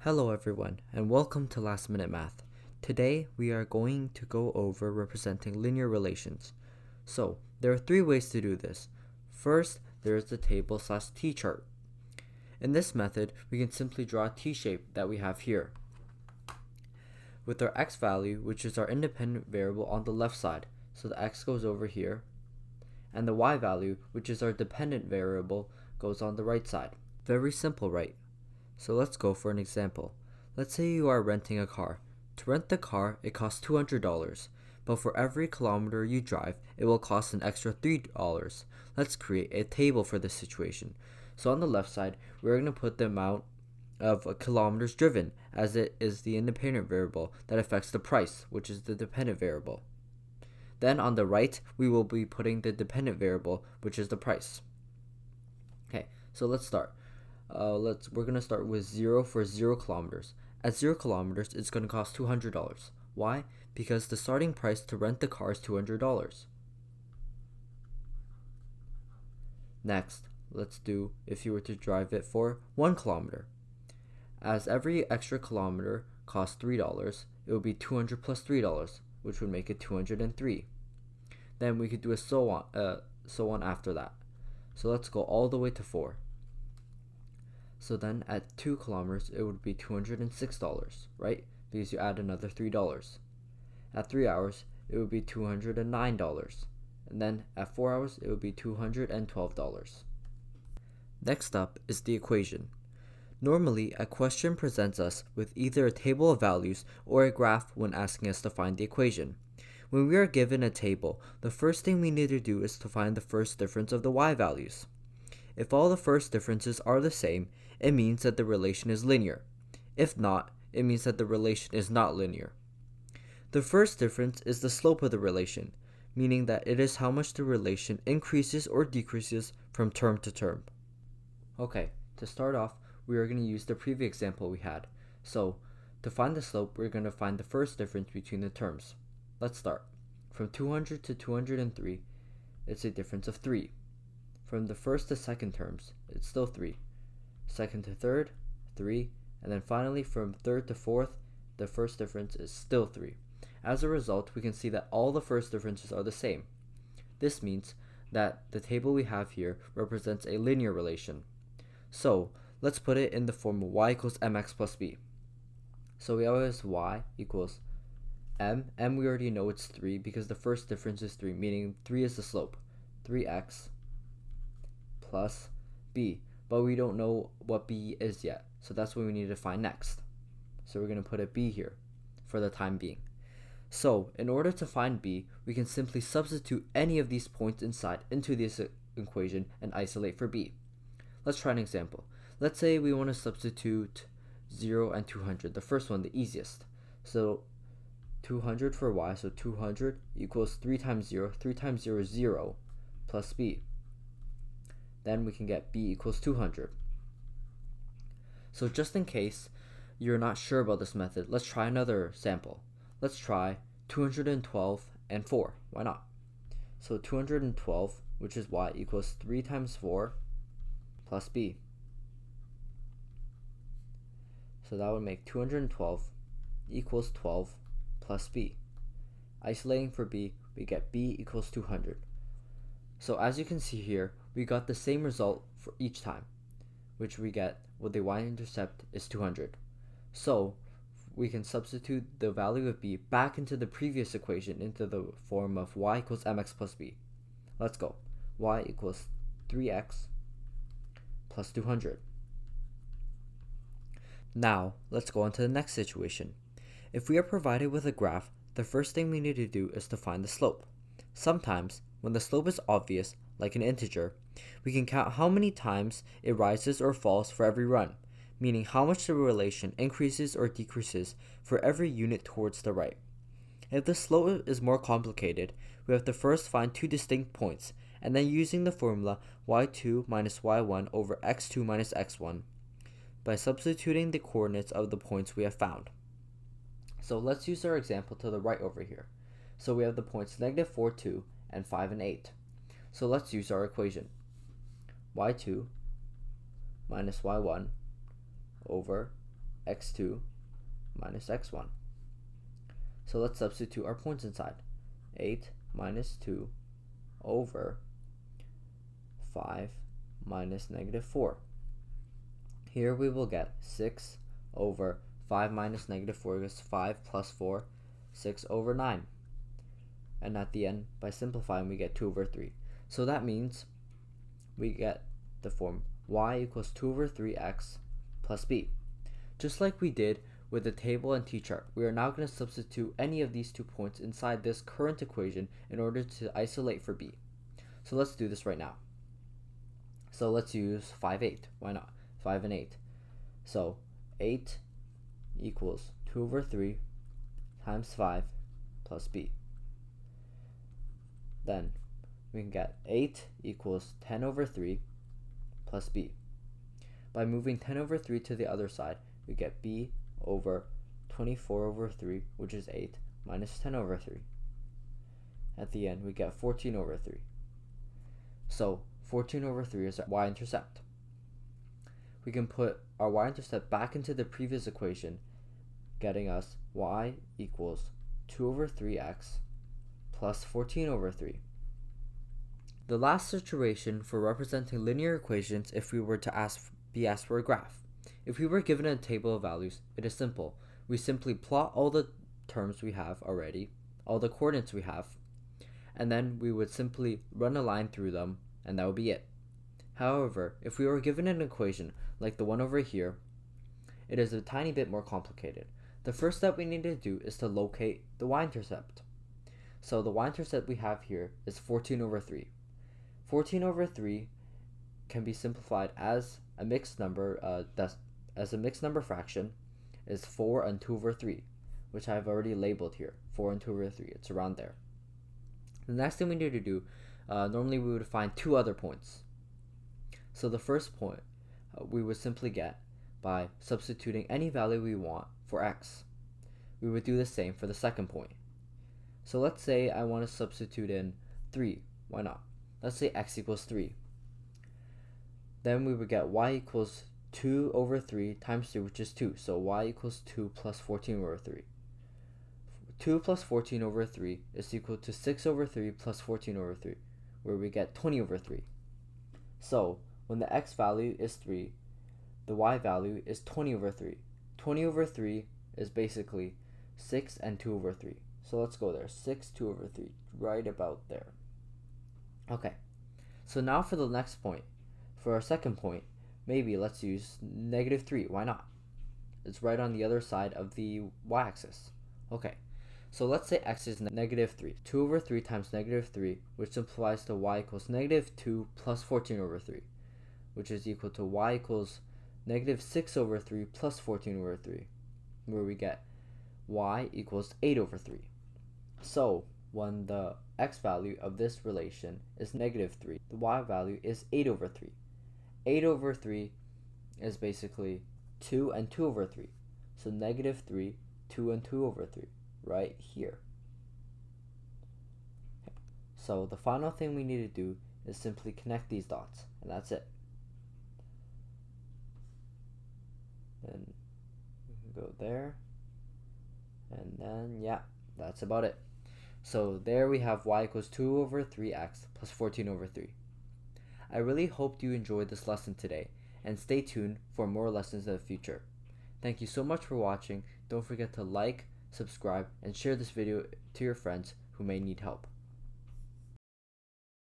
Hello everyone, and welcome to Last Minute Math. Today we are going to go over representing linear relations. So, there are three ways to do this. First, there is the table/t-chart. In this method, we can simply draw a t-shape that we have here, with our x value, which is our independent variable, on the left side, so the x goes over here, and the y value, which is our dependent variable, goes on the right side. Very simple, right? So let's go for an example. Let's say you are renting a car. To rent the car, it costs $200, but for every kilometer you drive, it will cost an extra $3. Let's create a table for this situation. So on the left side, we're going to put the amount of kilometers driven, as it is the independent variable that affects the price, which is the dependent variable. Then on the right, we will be putting the dependent variable, which is the price. Okay, so let's start. We're gonna start with 0 for 0 kilometers. At 0 kilometers, it's gonna cost $200. Why? Because the starting price to rent the car is $200. Next, let's do if you were to drive it for 1 kilometer. As every extra kilometer costs $3, it would be 200 plus $3, which would make it 203. Then we could do a so on after that. So let's go all the way to 4. So then at 2 kilometers, it would be $206, right? Because you add another $3. At 3 hours, it would be $209. And then at 4 hours, it would be $212. Next up is the equation. Normally, a question presents us with either a table of values or a graph when asking us to find the equation. When we are given a table, the first thing we need to do is to find the first difference of the y values. If all the first differences are the same, it means that the relation is linear. If not, it means that the relation is not linear. The first difference is the slope of the relation, meaning that it is how much the relation increases or decreases from term to term. Okay, to start off, we are going to use the previous example we had. So, to find the slope, we're going to find the first difference between the terms. Let's start. From 200 to 203, it's a difference of 3. From the first to second terms, it's still 3. Second to third, 3. And then finally, from third to fourth, the first difference is still 3. As a result, we can see that all the first differences are the same. This means that the table we have here represents a linear relation. So, let's put it in the form of y equals mx plus b. So we always y equals m we already know it's 3 because the first difference is 3, meaning 3 is the slope. 3x plus b, but we don't know what b is yet, so that's what we need to find next. So we're going to put a b here for the time being. So in order to find b, we can simply substitute any of these points inside into this equation and isolate for b. Let's try an example. Let's say we want to substitute 0 and 200, the first one, the easiest. So 200 for y, so 200 equals 3 times 0, 3 times 0 is 0, plus b. Then we can get b equals 200. So just in case you're not sure about this method, let's try another sample. Let's try 212 and 4. Why not? So 212, which is y, equals 3 times 4 plus b. So that would make 212 equals 12 plus b. Isolating for b, we get b equals 200. So as you can see here, we got the same result for each time, which we get with the y-intercept is 200. So we can substitute the value of b back into the previous equation into the form of y equals mx plus b. Let's go. Y equals 3x plus 200. Now, let's go on to the next situation. If we are provided with a graph, the first thing we need to do is to find the slope. Sometimes, when the slope is obvious, like an integer, we can count how many times it rises or falls for every run, meaning how much the relation increases or decreases for every unit towards the right. If the slope is more complicated, we have to first find two distinct points, and then using the formula y2 minus y1 over x2 minus x1, by substituting the coordinates of the points we have found. So let's use our example to the right over here. So we have the points negative 4, 2, and 5 and 8. So let's use our equation. y2 minus y1 over x2 minus x1. So let's substitute our points inside. 8 minus 2 over 5 minus negative 4. Here we will get 6 over 5 minus negative 4 is 5 plus 4, 6 over 9. And at the end, by simplifying, we get 2 over 3. So that means we get the form y equals 2 over 3x plus b. Just like we did with the table and t-chart, we are now going to substitute any of these 2 points inside this current equation in order to isolate for b. So let's do this right now. So let's use 5, 8. Why not? 5 and 8. So 8 equals 2 over 3 times 5 plus b. Then we can get 8 equals 10 over 3 plus b. By moving 10 over 3 to the other side, we get b over 24 over 3, which is 8, minus 10 over 3. At the end, we get 14 over 3. So 14 over 3 is our y-intercept. We can put our y-intercept back into the previous equation, getting us y equals 2 over 3x plus 14 over 3. The last situation for representing linear equations if we were to be asked for a graph. If we were given a table of values, it is simple. We simply plot all the terms we have already, all the coordinates we have, and then we would simply run a line through them, and that would be it. However, if we were given an equation like the one over here, it is a tiny bit more complicated. The first step we need to do is to locate the y-intercept. So the y-intercept we have here is 14 over 3. 14 over 3 can be simplified as a mixed number, as a mixed number fraction is 4 and 2 over 3, which I've already labeled here, 4 and 2 over 3, it's around there. The next thing we need to do, normally we would find 2 other points. So the first point we would simply get by substituting any value we want for x. We would do the same for the second point. So let's say I want to substitute in 3, why not? Let's say x equals 3. Then we would get y equals 2 over 3 times 3, which is 2. So y equals 2 plus 14 over 3. 2 plus 14 over 3 is equal to 6 over 3 plus 14 over 3, where we get 20 over 3. So when the x value is 3, the y value is 20 over 3. 20 over 3 is basically 6 and 2 over 3. So let's go there. 6, 2 over 3, right about there. Okay, so now for the next point. For our second point, maybe let's use negative 3. Why not? It's right on the other side of the y-axis. Okay, so let's say x is negative 3. 2 over 3 times negative 3, which simplifies to y equals negative 2 plus 14 over 3, which is equal to y equals negative 6 over 3 plus 14 over 3, where we get y equals 8 over 3. So when the x value of this relation is negative 3, the y value is 8 over 3. 8 over 3 is basically 2 and 2 over 3. So negative 3, 2 and 2 over 3, right here. Okay. So the final thing we need to do is simply connect these dots, and that's it. And we can go there, and then yeah, that's about it. So there we have y equals 2 over 3x plus 14 over 3. I really hoped you enjoyed this lesson today, and stay tuned for more lessons in the future. Thank you so much for watching. Don't forget to like, subscribe, and share this video to your friends who may need help.